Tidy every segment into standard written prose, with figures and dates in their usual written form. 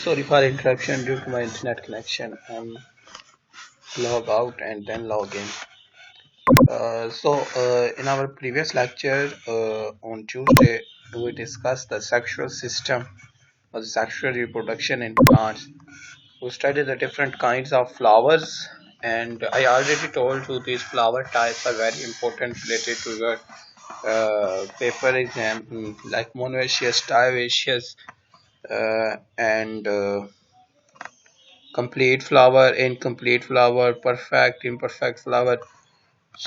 Sorry for interruption due to my internet connection. Log out and then log in. In our previous lecture on Tuesday, we discussed the sexual system or the sexual reproduction in plants. We studied the different kinds of flowers, and I already told you these flower types are very important related to your paper exam, like monoecious, dioecious, and complete flower, incomplete flower, perfect, imperfect flower.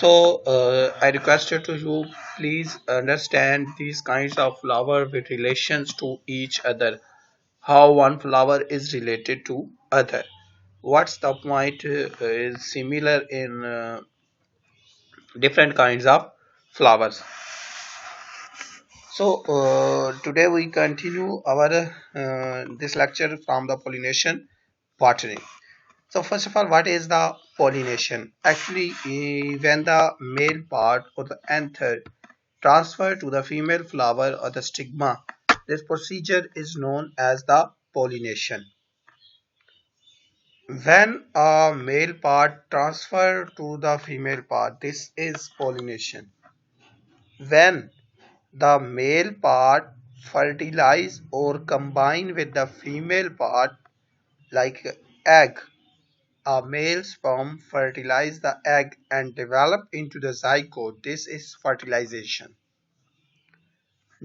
I requested to you please understand these kinds of flower with relations to each other. How one flower is related to other. What's the point is similar in different kinds of flowers. Today we continue our this lecture from the pollination botany. So first of all, what is the pollination? Actually, when the male part or the anther transfer to the female flower or the stigma, this procedure is known as the pollination. When a male part transfer to the female part, this is pollination. When the male part fertilize or combine with the female part like egg. A male sperm fertilize the egg and develop into the zygote. This is fertilization.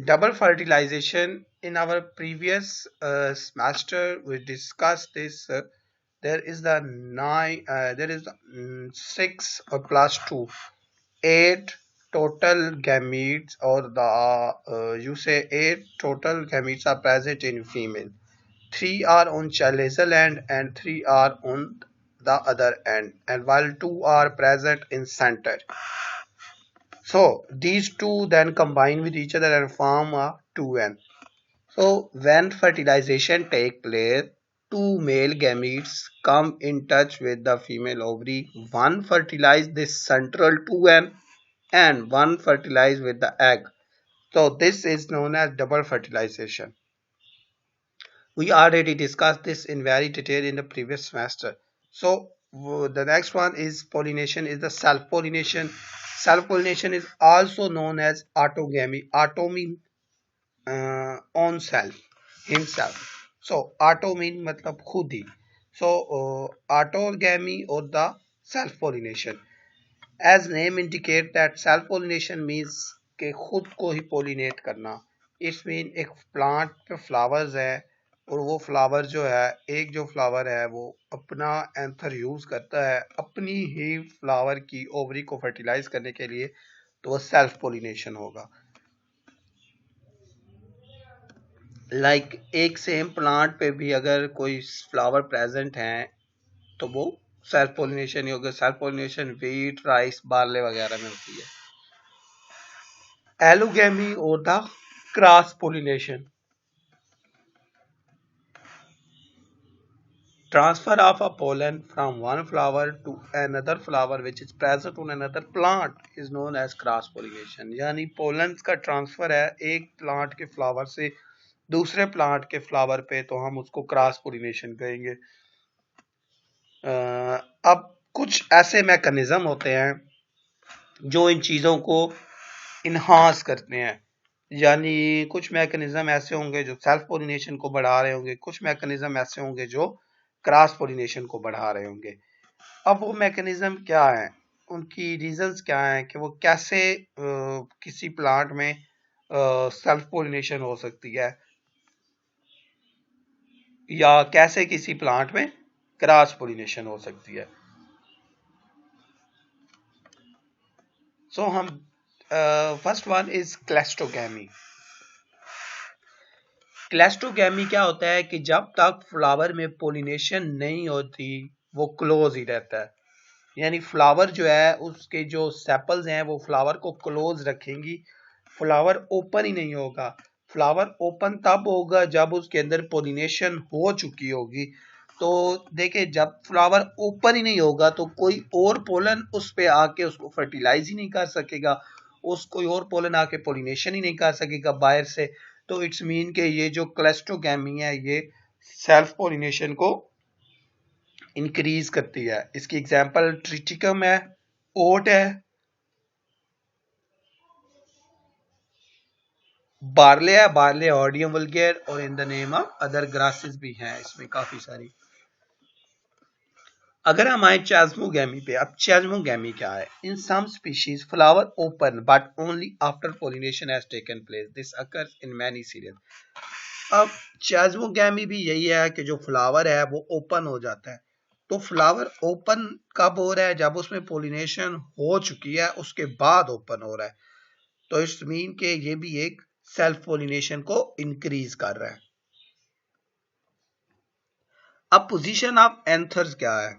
Double fertilization. In our previous semester, we discussed this. There is the six plus two, eight total gametes, or the you say eight total gametes are present in female. Three are on chalazal end and three are on the other end, and while two are present in center. So these two then combine with each other and form a 2n. So when fertilization take place, two male gametes come in touch with the female ovary. One fertilize this central 2n and one fertilize with the egg. So this is known as double fertilization. We already discussed this in very detail in the previous semester. So the next one is pollination, is the self-pollination. Self-pollination is also known as autogamy. Auto mean on self, himself. So auto mean मतलब खुद ही. So autogamy or the self-pollination. As name indicate that self-pollination means कि खुद को ही pollinate करना. It mean एक plant पे flowers है और वो फ्लावर जो है, एक जो फ्लावर है वो अपना एंथर यूज करता है अपनी ही फ्लावर की ओवरी को फर्टिलाइज करने के लिए, तो वो सेल्फ पोलिनेशन होगा. लाइक एक सेम प्लांट पे भी अगर कोई फ्लावर प्रेजेंट है तो वो सेल्फ पोलिनेशन ही होगा. Self pollination wheat, rice, barley वगैरह में होती है. एलोगेमी और the cross pollination. Transfer of a pollen from one flower to another flower which is present on another plant is known as cross pollination. यानी pollens का transfer है एक plant के फ्लावर से दूसरे प्लांट के फ्लावर पे, तो हम उसको क्रॉस पोलिनेशन कहेंगे. अब कुछ ऐसे मैकेनिज्म होते हैं जो इन चीज़ों को इन्हांस करते हैं. यानी कुछ मैकेनिज्म ऐसे होंगे जो सेल्फ पोलिनेशन को बढ़ा रहे होंगे, कुछ मैकेनिज्म ऐसे होंगे जो क्रॉस पोलिनेशन को बढ़ा रहे होंगे. अब वो मैकेनिज्म क्या है, उनकी रीजंस क्या हैं कि वो कैसे किसी प्लांट में सेल्फ पोलिनेशन हो सकती है या कैसे किसी प्लांट में क्रॉस पोलिनेशन हो सकती है. सो हम फर्स्ट वन इज क्लेस्टोगैमी. क्लेस्टोगैमी क्या होता है कि जब तक फ्लावर में पोलिनेशन नहीं होती वो क्लोज ही रहता है. यानी फ्लावर जो है उसके जो सेपल्स हैं वो फ्लावर को क्लोज रखेंगी, फ्लावर ओपन ही नहीं होगा. फ्लावर ओपन तब होगा जब उसके अंदर पोलिनेशन हो चुकी होगी. तो देखिए जब फ्लावर ओपन ही नहीं होगा तो कोई और पोलन उस पे आके उसको फर्टिलाइज ही नहीं कर सकेगा, उस कोई और पोलन आके पोलिनेशन ही नहीं कर सकेगा बाहर से. तो इट्स मीन के ये जो क्लेस्टोगैमी है ये सेल्फ पोलिनेशन को इंक्रीज करती है। इसकी एग्जांपल ट्रिटिकम है, ओट है, बार्ले है, बार्ले ऑडियम वल्गेर, और in the name of other grasses भी हैं इसमें काफी सारी। अगर हम आए चाज्मोगैमी पे, अब चाज्मोगैमी क्या है? In some species flower open but only after pollination has taken place, this occurs in many cereal. अब चाज्मोगैमी भी यही है कि जो फ्लावर है वो ओपन हो जाता है। तो फ्लावर ओपन कब हो रहा है? जब उसमें पोलिनेशन हो चुकी है उसके बाद ओपन हो रहा है। तो इट्स मीन के ये भी एक सेल्फ पोलिनेशन को इंक्रीज कर रहा है। अब पोजीशन ऑफ एंथर्स क्या है?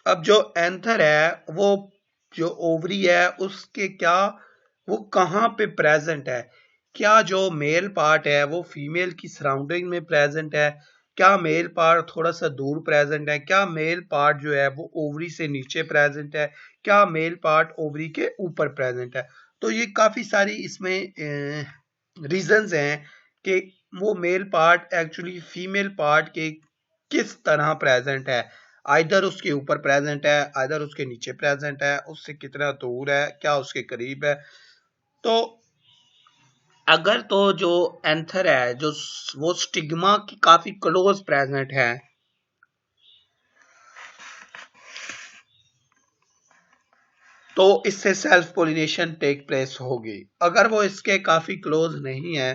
अब जो एंथर है वो जो ओवरी है उसके क्या, वो कहाँ पे प्रेजेंट है? क्या जो मेल पार्ट है वो फीमेल की सराउंडिंग में प्रेजेंट है? क्या मेल पार्ट थोड़ा सा दूर प्रेजेंट है? क्या मेल पार्ट जो है वो ओवरी से नीचे प्रेजेंट है? क्या मेल पार्ट ओवरी के ऊपर प्रेजेंट है? तो ये काफी सारी इसमें रीजंस हैं कि वो male part actually female part के किस तरह प्रेजेंट है। आइदर उसके ऊपर प्रेजेंट है, आइदर उसके नीचे प्रेजेंट है, उससे कितना दूर है, क्या उसके करीब है। तो अगर तो जो एंथर है जो वो स्टिग्मा की काफी क्लोज प्रेजेंट है, तो इससे सेल्फ पोलिनेशन टेक प्लेस होगी। अगर वो इसके काफी क्लोज नहीं है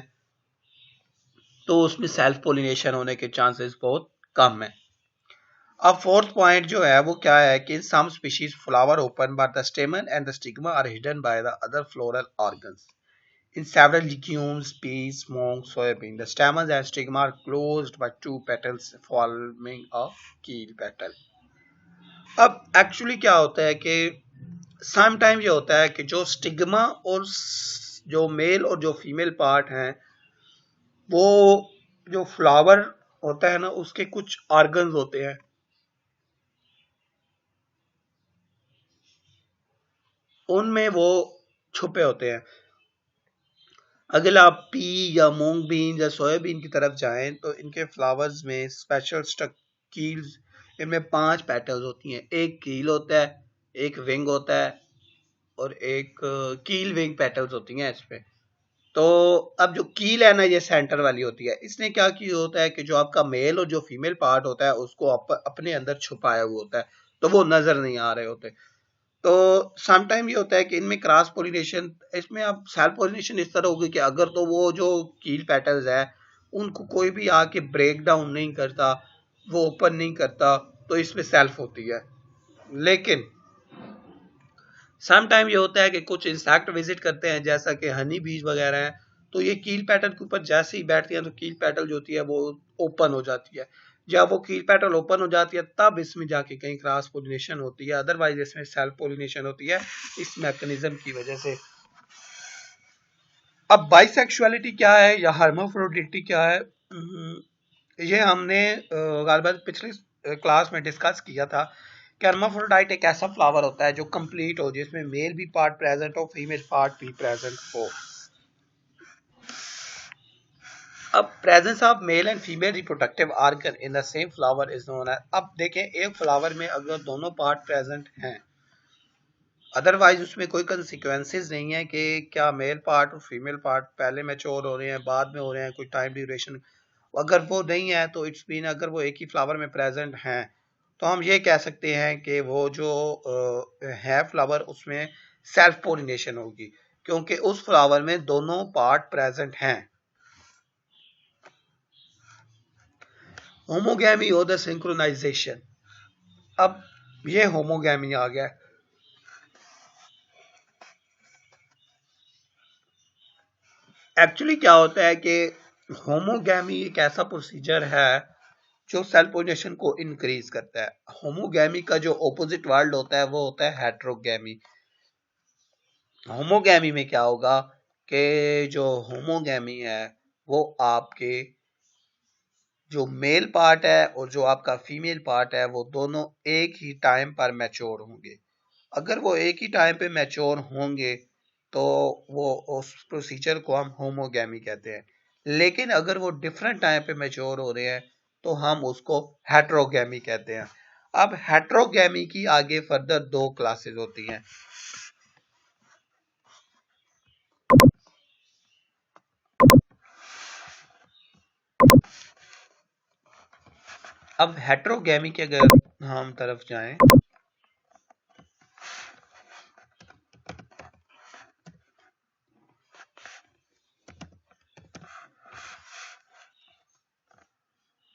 तो उसमें सेल्फ पोलिनेशन होने के चांसेस बहुत कम है। अब फोर्थ पॉइंट जो है वो क्या है कि some species flower open but the stamen and the stigma are hidden by the other floral organs. In several legumes, peas, mung, soybean, the stamens and stigma are closed by two petals forming a keel petal. अब actually क्या होता है कि sometime ये होता है कि जो स्टिग्मा और जो मेल और जो फीमेल पार्ट हैं वो जो फ्लावर होता है ना उसके कुछ ऑर्गन्स होते हैं, उनमें वो छुपे होते हैं। अगर आप पी या मूंग बीन या सोयाबीन की तरफ जाएं तो इनके फ्लावर्स में स्पेशल स्टक कील्स, इनमें 5 पेटल्स होती हैं। एक कील होता है, एक विंग होता है और एक कील विंग पेटल्स होती हैं इस पे। तो अब जो कील है ना ये सेंटर वाली होती है। इसने क्या किया होता है कि जो आपका मेल और जो फीमेल पार्ट होता है उसको अपने अंदर छुपाया हुआ होता है, तो वो नजर नहीं आ रहे होते। तो समटाइम ये होता है कि इनमें क्रॉस पोलिनेशन, इसमें अब सेल्फ पोलिनेशन इस तरह होगी कि अगर तो वो जो कील पेटल्स है उनको कोई भी आके ब्रेक डाउन नहीं करता, वो ओपन नहीं करता, तो इसमें सेल्फ होती है। लेकिन समटाइम ये होता है कि कुछ इंसेक्ट विजिट करते हैं जैसा कि हनी बीज वगैरह हैं, तो ये कील पेटल के ऊपर जैसे ही बैठती हैं तो कील पेटल जो होती है वो ओपन हो जाती है। जब वो कील पेटल ओपन हो जाती है तब इसमें जाके कहीं क्रॉस पोलिनेशन होती है, अदरवाइज इसमें सेल्फ पोलिनेशन होती है इस मैकेनिज्म की वजह से। अब बाइसेक्सुअलिटी क्या है या हर्माफ्रोडिटी क्या है? ये हमने गालिबन पिछली क्लास में डिस्कस किया था कि हर्माफ्रोडाइट एक ऐसा फ्लावर होता है जो कंप्लीट हो, जिसमें मेल भी पार्ट प्रेजेंट हो, फीमेल पार्ट भी प्रेजेंट हो। अब presence of male and female reproductive organ in the same flower is known as. अब देखें एक फ्लावर में अगर दोनों पार्ट प्रेजेंट हैं, अदरवाइज उसमें कोई कंसिक्वेंसेस नहीं है कि क्या मेल पार्ट और फीमेल पार्ट पहले मैच्योर हो रहे हैं बाद में हो रहे हैं, कोई टाइम ड्यूरेशन। अगर वो नहीं है तो इट्स मीन अगर वो एक ही फ्लावर में प्रेजेंट हैं तो हम ये कह सकते हैं कि वो जो है फ्लावर उसमें सेल्फ पोलिनेशन होगी, क्योंकि उस फ्लावर में दोनों पार्ट प्रेजेंट हैं। होमोगैमी और द सिंक्रोनाइजेशन, अब ये होमोगैमी आ गया। एक्चुअली क्या होता है कि होमोगैमी एक ऐसा प्रोसीजर है जो सेल पोजिशन को इंक्रीज करता है। होमोगैमी का जो ऑपोजिट वर्ड होता है वो होता है हेट्रोगैमी। होमोगैमी में क्या होगा कि जो होमोगैमी है वो आपके जो मेल पार्ट है और जो आपका फीमेल पार्ट है वो दोनों एक ही टाइम पर मैच्योर होंगे। अगर वो एक ही टाइम पे मैच्योर होंगे तो वो उस प्रोसीजर को हम होमोगैमी कहते हैं, लेकिन अगर वो डिफरेंट टाइम पे मैच्योर हो रहे हैं तो हम उसको हेट्रोगैमी कहते हैं। अब हेट्रोगैमी की आगे फर्दर दो क्लासेस होती हैं। अब हेट्रोगैमी के अगर हम तरफ जाएं,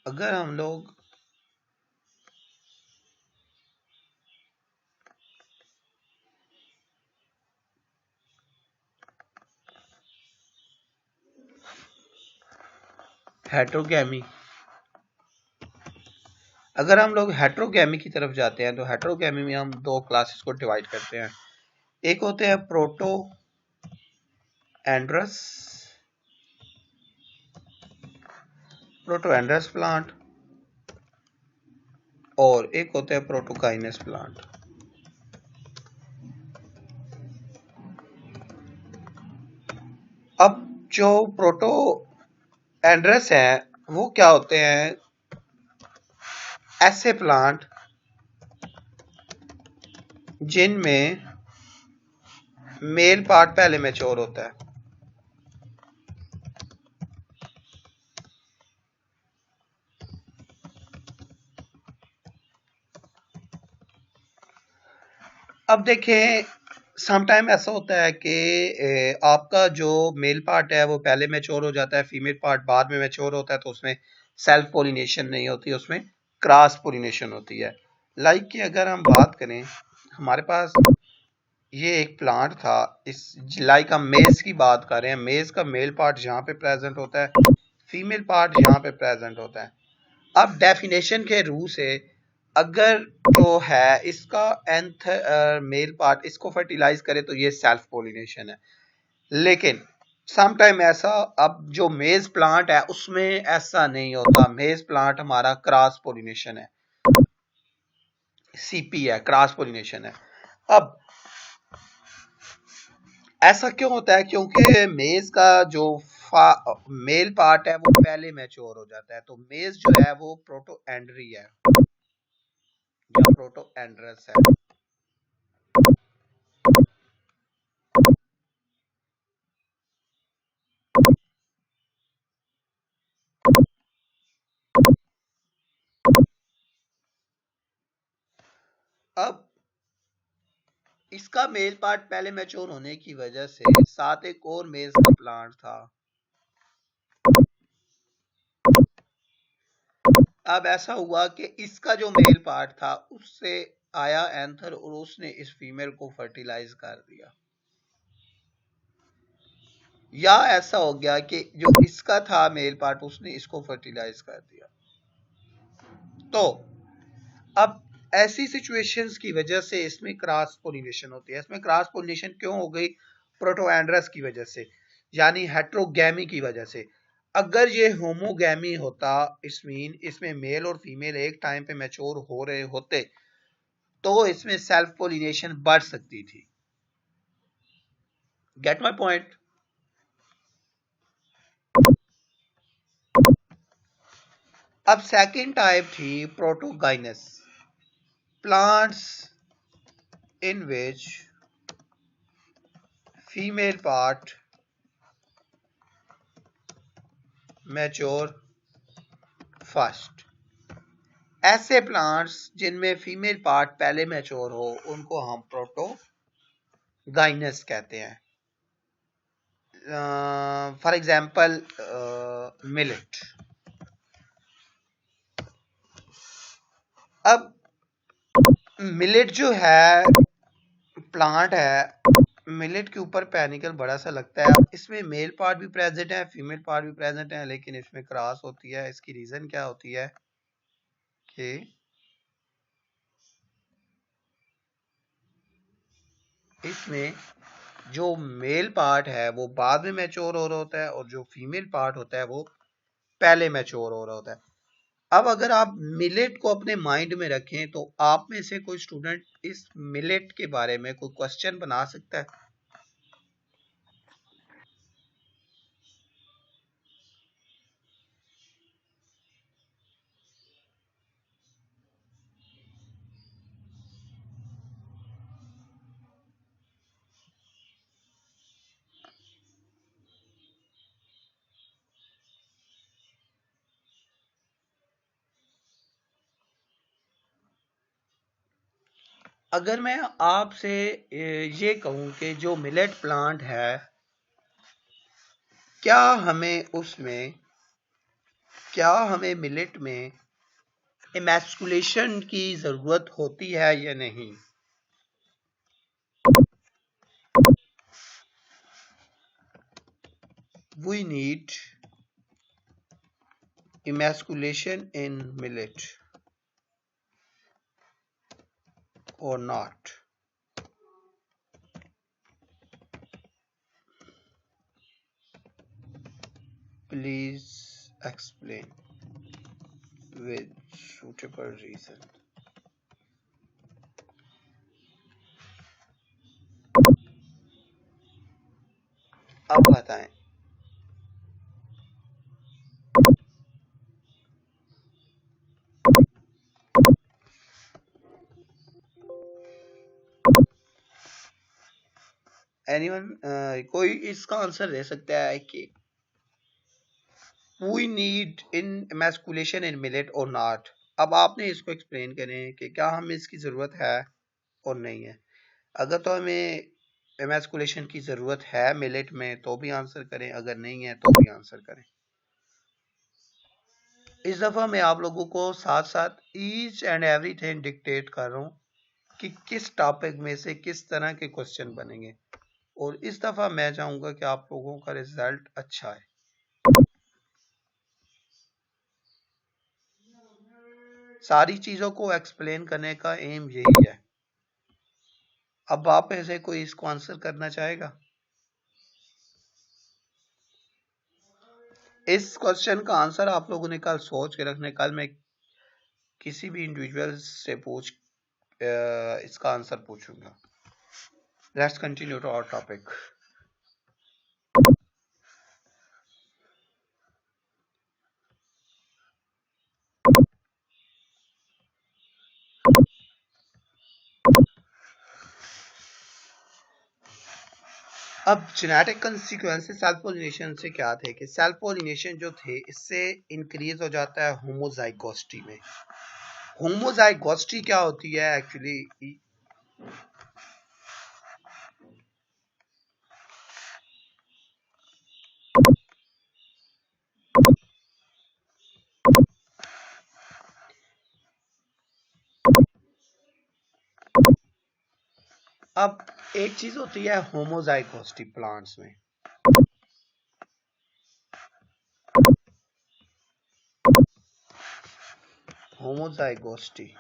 अगर हम लोग हेट्रोगैमी अगर हम लोग हेट्रोगैमी की तरफ जाते हैं तो हेट्रोगैमी में हम दो क्लासेस को डिवाइड करते हैं। एक होते हैं प्रोटो एंड्रस प्लांट और एक होते हैं प्रोटोकाइनेस प्लांट। अब जो प्रोटो एंड्रस हैं वो क्या होते हैं, ऐसे प्लांट जिनमें मेल पार्ट पहले मैच्योर होता है। अब देखें, समटाइम ऐसा होता है कि आपका जो मेल पार्ट है वो पहले मैच्योर हो जाता है, फीमेल पार्ट बाद में मैच्योर होता है, तो उसमें सेल्फ पोलिनेशन नहीं होती, उसमें क्रॉस पोलिनेशन होती है। लाइक कि अगर हम बात करें, हमारे पास ये एक प्लांट था, इस लाइक हम मेज की बात कर रहे हैं, मेज का मेल पार्ट यहाँ पे प्रेजेंट होता है, फीमेल पार्ट यहाँ पे प्रेजेंट होता है। अब डेफिनेशन के रू से अगर जो है इसका nth मेल पार्ट इसको फर्टिलाइज करे तो ये सेल्फ पोलिनेशन है। लेकिन समटाइम ऐसा, अब जो मेज प्लांट है उसमें ऐसा नहीं होता, मेज प्लांट हमारा क्रॉस पोलिनेशन है, सीपी है, क्रॉस पोलिनेशन है। अब ऐसा क्यों होता है, क्योंकि मेज का जो मेल पार्ट है वो पहले मैच्योर हो जाता है, तो मेज जो है वो प्रोटो एंड्री है या प्रोटो एंड्रस है। अब इसका मेल पार्ट पहले मैच्योर होने की वजह से साथ एक और मेज का प्लांट था। अब ऐसा हुआ कि इसका जो मेल पार्ट था उससे आया एंथर और उसने इस फीमेल को फर्टिलाइज कर दिया, या ऐसा हो गया कि जो इसका था मेल पार्ट उसने इसको फर्टिलाइज कर दिया। तो अब ऐसी सिचुएशंस की वजह से इसमें क्रॉस पोलिनेशन होती है। इसमें क्रॉस पोलिनेशन क्यों हो गई, प्रोटोएंड्रस की वजह से, यानी हेट्रोगैमी की वजह से। अगर ये होमोगैमी होता, इसमें मेल और फीमेल एक टाइम पे मैच्योर हो रहे होते तो इसमें सेल्फ पोलिनेशन बढ़ सकती थी। Get my point. अब सेकंड टाइप थी protogynous plants in which female part mature first. ऐसे प्लांट्स जिनमें फीमेल पार्ट पहले मैच्योर हो उनको हम प्रोटोगाइनस कहते हैं। For example millet. अब मिलेट जो है प्लांट है, मिलेट के ऊपर पैनिकल बड़ा सा लगता है। इसमें मेल पार्ट भी प्रेजेंट है, फीमेल पार्ट भी प्रेजेंट है, लेकिन इसमें क्रॉस होती है। इसकी रीजन क्या होती है कि इसमें जो मेल पार्ट है वो बाद में मैच्योर हो रहा होता है और जो फीमेल पार्ट होता है वो पहले मैच्योर हो रहा होता है। अब अगर आप मिलेट को अपने माइंड में रखें तो आप में से कोई स्टूडेंट इस मिलेट के बारे में कोई क्वेश्चन बना सकता है? अगर मैं आपसे ये कहूं कि जो मिलेट प्लांट है, क्या हमें उसमें क्या हमें मिलेट में इमैस्कुलेशन की जरूरत होती है या नहीं? We need emasculation in millet or not? Please explain with suitable reason. अब बताएं। एनीवन कोई इसका आंसर दे सकता है कि we need in emasculation in millet or not? अब आपने इसको एक्सप्लेन करें कि क्या हमें इसकी ज़रूरत है और नहीं है। अगर तो हमें emasculation की ज़रूरत है मिलेट में तो भी आंसर करें, अगर नहीं है तो भी आंसर करें। इस दफ़ा मैं आप लोगों को साथ साथ ईच एंड एवरीथिंग डिक्टेट कर रहा हूँ कि किस टॉपिक में से किस तरह के क्वेश्चन बनेंगे, और इस दफ़ा मैं चाहूँगा कि आप लोगों का रिजल्ट अच्छा है। सारी चीज़ों को एक्सप्लेन करने का एम यही है। अब आप में से कोई इसको आंसर करना चाहेगा? इस क्वेश्चन का आंसर आप लोगों ने कल सोच के रखने, कल मैं किसी भी इंडिविजुअल से इसका आंसर पूछूंगा। Let's continue to our topic. अब जेनेटिक कंसिक्वेंसेस सेल्फ पोलिनेशन से क्या थे कि सेल्फ पोलिनेशन जो थे इससे इंक्रीज हो जाता है होमोजाइगोसिटी में। होमोजाइगोसिटी क्या होती है एक्चुअली? अब एक चीज होती है होमोजाइगोसिटी प्लांट्स में। होमोजाइगोसिटी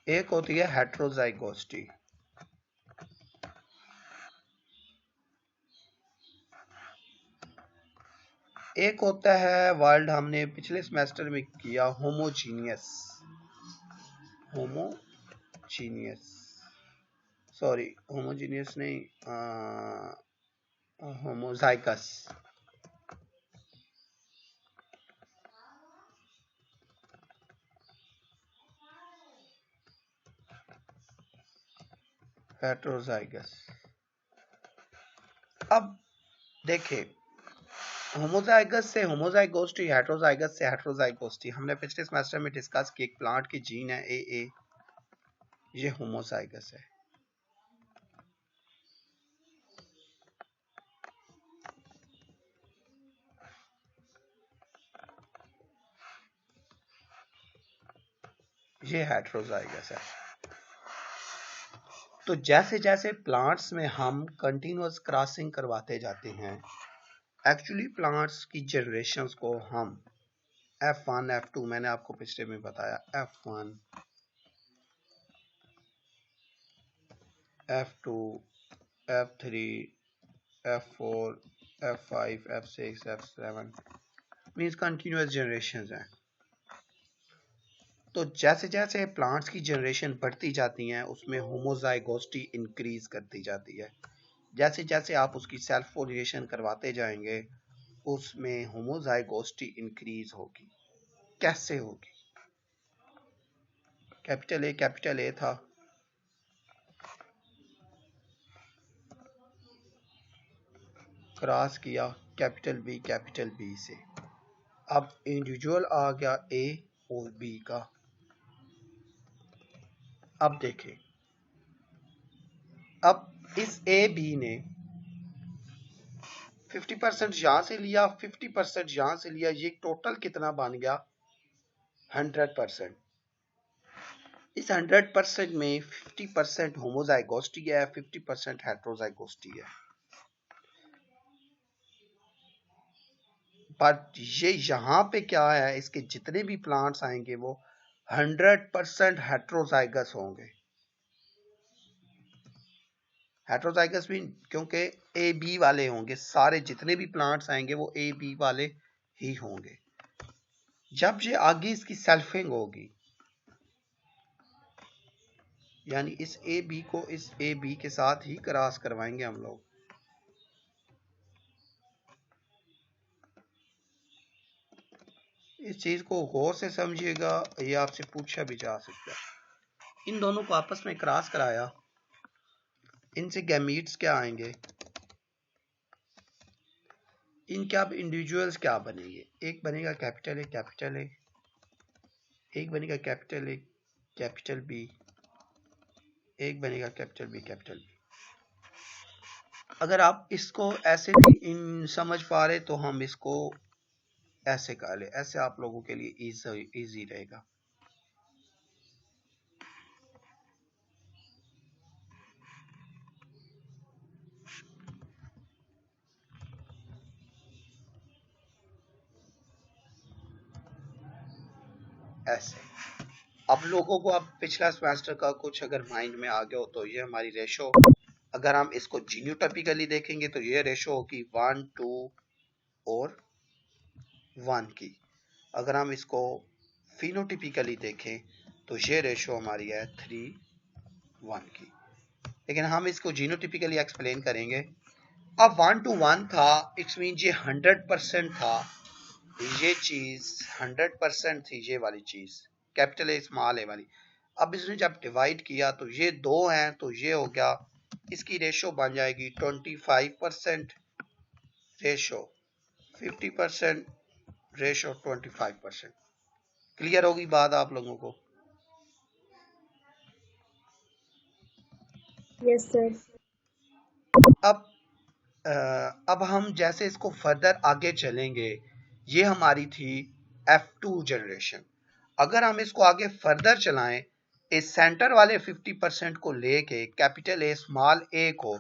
एक होती है हेट्रोजाइगोसिटी। एक होता है वर्ल्ड हमने पिछले सेमेस्टर में किया होमोजीनियस। होमोजीनियस सॉरी होमोजीनियस नहीं, होमोजाइगस। हेट्रोजाइगस। अब देखिए, होमोजाइगस से होमोजाइगोसिटी, हेट्रोजाइगस से हेट्रोजाइगोसिटी हमने पिछले सेमेस्टर में डिस्कस की। एक प्लांट की जीन है ए, ये होमोजाइगस है। ये हेट्रोजाइगस है। तो जैसे जैसे प्लांट्स में हम कंटिन्यूअस क्रॉसिंग करवाते जाते हैं, एक्चुअली प्लांट्स की जनरेशंस को हम F1 F2, मैंने आपको पिछले में बताया F1 F2 F3 F4 F5, F6, F7 means continuous generation हैं। तो जैसे जैसे प्लांट्स की जनरेशन बढ़ती जाती हैं उसमें होमोजाइगोसिटी इंक्रीज करती जाती है। जैसे जैसे आप उसकी सेल्फ पोलिनेशन करवाते जाएंगे उसमें होमोजाइगोसिटी इंक्रीज होगी। कैसे होगी? कैपिटल ए था, क्रॉस किया कैपिटल बी से, अब इंडिविजुअल आ गया ए और बी का। अब देखें, अब इस ए बी ने 50% यहां से लिया, 50% यहां से लिया, ये टोटल कितना बन गया? 100%। इस 100% में 50% होमोजाइगोसिटी है, 50% हेटेरोजाइगोसिटी है। बट ये यहाँ पे क्या है, इसके जितने भी प्लांट्स आएंगे वो 100% हेटेरोजाइगस होंगे। हेटेरोजाइगस भी क्योंकि ए बी वाले होंगे, सारे जितने भी प्लांट्स आएंगे वो ए बी वाले ही होंगे। जब ये आगे इसकी सेल्फिंग होगी, यानी इस ए बी को इस ए बी के साथ ही क्रॉस करवाएंगे हम लोग। इस चीज को गौर से समझिएगा, ये आपसे पूछा भी जा सकता है। इन दोनों को आपस में क्रॉस कराया, इनसे गैमीट्स क्या आएंगे, इनके अब इंडिविजुअल्स क्या बनेंगे? एक बनेगा कैपिटल ए, एक बनेगा कैपिटल बी, एक बनेगा कैपिटल बी। अगर आप इसको ऐसे भी इन समझ पा रहे तो हम इसको ऐसे कर ले, ऐसे आप लोगों के लिए इजी रहेगा। ऐसे अब लोगों को, अब पिछला सेमेस्टर का कुछ अगर माइंड में आ गया हो तो ये हमारी रेशो, अगर हम इसको जीनोटाइपिकली देखेंगे तो ये रेशो होगी 1 2 और 1 की। अगर हम इसको फिनोटिपिकली देखें तो ये रेशो हमारी है 3 1 की। लेकिन हम इसको जीनोटिपिकली एक्सप्लेन करेंगे। अब 1 to 1 था, इट्स मीन ये 100% था, ये चीज 100% थी, ये वाली चीज कैपिटल ए स्मॉल ए वाली। अब इसने जब डिवाइड किया तो ये दो हैं तो ये हो गया, इसकी रेशो बन जाएगी 25% रेशो, 50% रेशो, 25%। क्लियर होगी बात आप लोगों को? Yes sir. अब हम जैसे इसको फर्दर आगे चलेंगे, ये हमारी थी F2 जनरेशन। अगर हम इसको आगे फर्दर चलाएं, इस सेंटर वाले 50% को लेके कैपिटल ए स्मॉल ए को,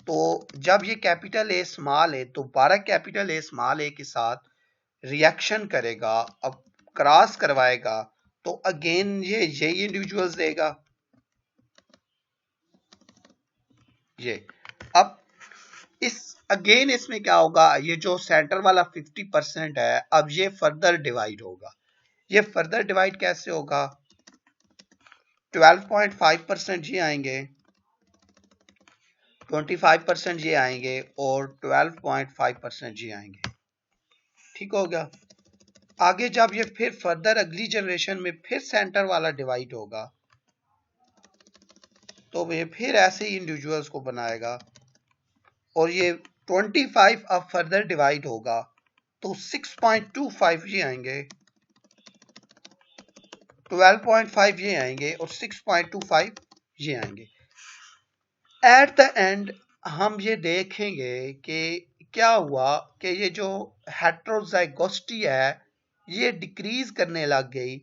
तो जब ये कैपिटल ए स्मॉल ए दोबारा कैपिटल ए स्मॉल ए के साथ रिएक्शन करेगा, अब क्रॉस करवाएगा, तो अगेन ये यही इंडिविजुअल्स देगा। ये अब इस अगेन इसमें क्या होगा, ये जो सेंटर वाला 50% है अब ये फर्दर डिवाइड होगा। ये फर्दर डिवाइड कैसे होगा? 12.5% ये आएंगे, 25% ये आएंगे और 12.5% ये आएंगे। ठीक हो गया। आगे जब ये फिर फर्दर अगली जनरेशन में फिर सेंटर वाला डिवाइड होगा तो ये फिर ऐसे ही इंडिविजुअल्स को बनाएगा और ये 25 अब फर्दर डिवाइड होगा तो 6.25 ये आएंगे, 12.5 ये आएंगे और 6.25 ये आएंगे। एट द एंड हम ये देखेंगे कि क्या हुआ कि ये जो हेटेरोजाइगोसिटी है ये डिक्रीज करने लग गई।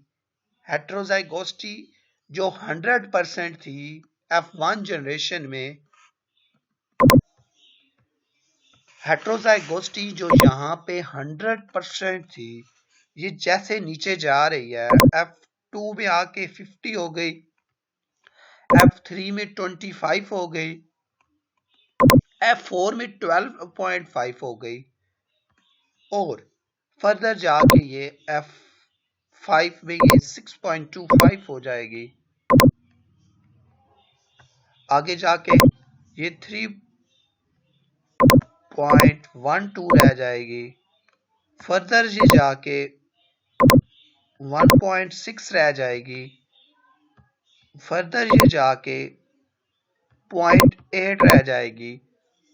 हेटेरोजाइगोसिटी जो 100% थी F1 जनरेशन में, हेटेरोजाइगोसिटी जो यहाँ पे 100% थी, ये जैसे नीचे जा रही है, F2 में आके 50 हो गई, F3 में 25 हो गई, F4 में 12.5 हो गई और फर्दर जाके ये F5 में ये 6.25 हो जाएगी, आगे जाके ये 3.12 रह जाएगी, फर्दर ये जाके 1.6 रह जाएगी, फर्दर ये जाके 0.8 रह जाएगी।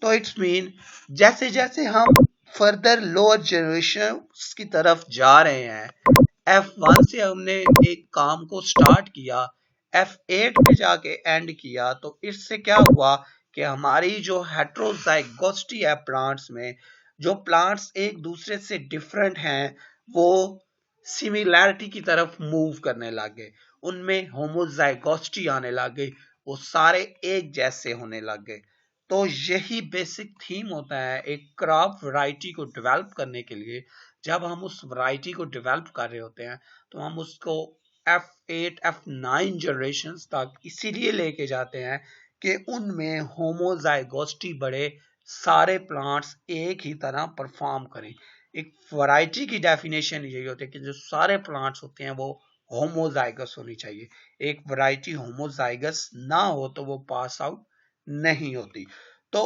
तो इट्स मीन जैसे जैसे हम फर्दर लोअर जनरेशन की तरफ जा रहे हैं, F1 से हमने एक काम को स्टार्ट किया, F8 पे जाके एंड किया, तो इससे क्या हुआ कि हमारी जो हेट्रोजाइगोसिटी है प्लांट्स में, जो प्लांट्स एक दूसरे से डिफरेंट हैं वो सिमिलैरिटी की तरफ मूव करने लगे, उनमें होमोजाइगोसिटी आने लग गई, वो सारे एक जैसे होने लग गए। तो यही बेसिक थीम होता है एक क्रॉप वैरायटी को डेवलप करने के लिए। जब हम उस वैरायटी को डेवलप कर रहे होते हैं तो हम उसको F8 F9 जनरेशन तक इसीलिए लेके जाते हैं कि उनमें होमोजाइगोसिटी बढ़े, सारे प्लांट्स एक ही तरह परफॉर्म करें। एक वैरायटी की डेफिनेशन यही होती है कि जो सारे प्लांट्स होते हैं वो होमोजाइगस होनी चाहिए। एक वैरायटी होमोजाइगस ना हो तो वो पास आउट नहीं होती। तो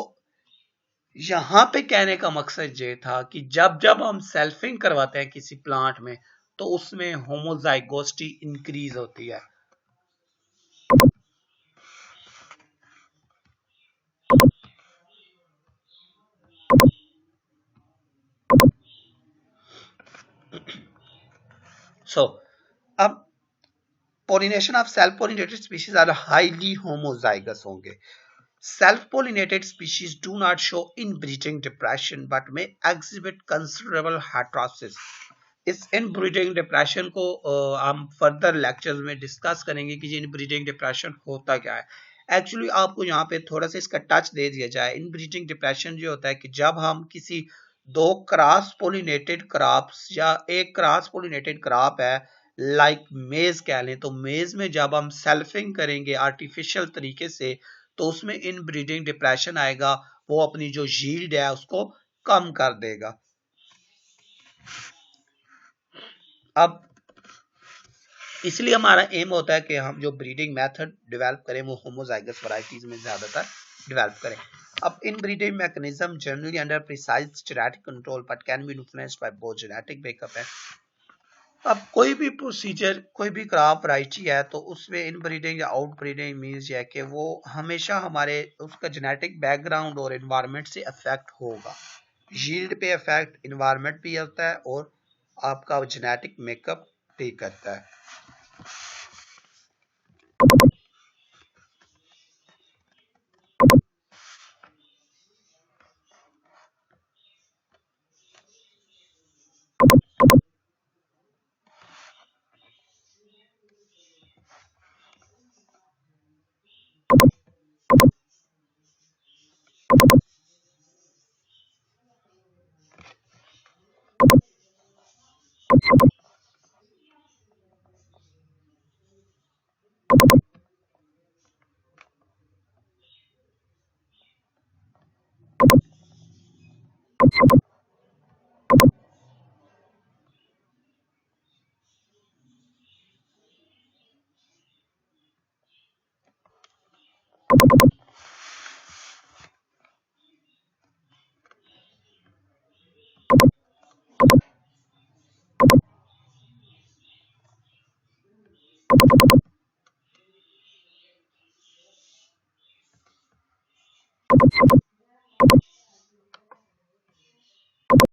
यहां पे कहने का मकसद ये था कि जब जब हम सेल्फिंग करवाते हैं किसी प्लांट में तो उसमें होमोजाइगोसिटी इंक्रीज होती है। सो अब pollination of self pollinated species are highly homozygous होंगे। Self pollinated species do not show inbreeding depression but may exhibit considerable heterosis। इस इनब्रीडिंग डिप्रेशन को हम फर्दर लेक्चर्स में डिस्कस करेंगे कि इनब्रीडिंग डिप्रेशन होता क्या है। एक्चुअली आपको यहाँ पे थोड़ा सा इसका टच दे दिया जाए। इनब्रीडिंग डिप्रेशन जो होता है कि जब हम किसी दो क्रॉस पोलिनेटेड क्रॉप्स या एक क्रॉस पोलिनेटेड क्रॉप है लाइक मेज कह लें, तो मेज में जब हम सेल्फिंग करेंगे आर्टिफिशियल तरीके से तो उसमें इनब्रीडिंग डिप्रेशन आएगा, वो अपनी जो यील्ड है उसको कम कर देगा। अब इसलिए हमारा एम होता है कि हम जो ब्रीडिंग मेथड डेवलप करें वो होमोजाइगस वैरायटीज में ज्यादातर डेवलप करें। अब इन breeding mechanism generally under precise genetic control but can be influenced by both genetic makeup है। अब कोई भी प्रोसीजर कोई भी क्रॉप वैरायटी है तो उसमें इन ब्रीडिंग या आउट ब्रीडिंग मीन्स है कि वो हमेशा हमारे उसका जेनेटिक बैकग्राउंड और एनवायरनमेंट से अफेक्ट होगा। यील्ड पे अफेक्ट एनवायरनमेंट भी होता है और आपका जेनेटिक मेकअप भी करता है।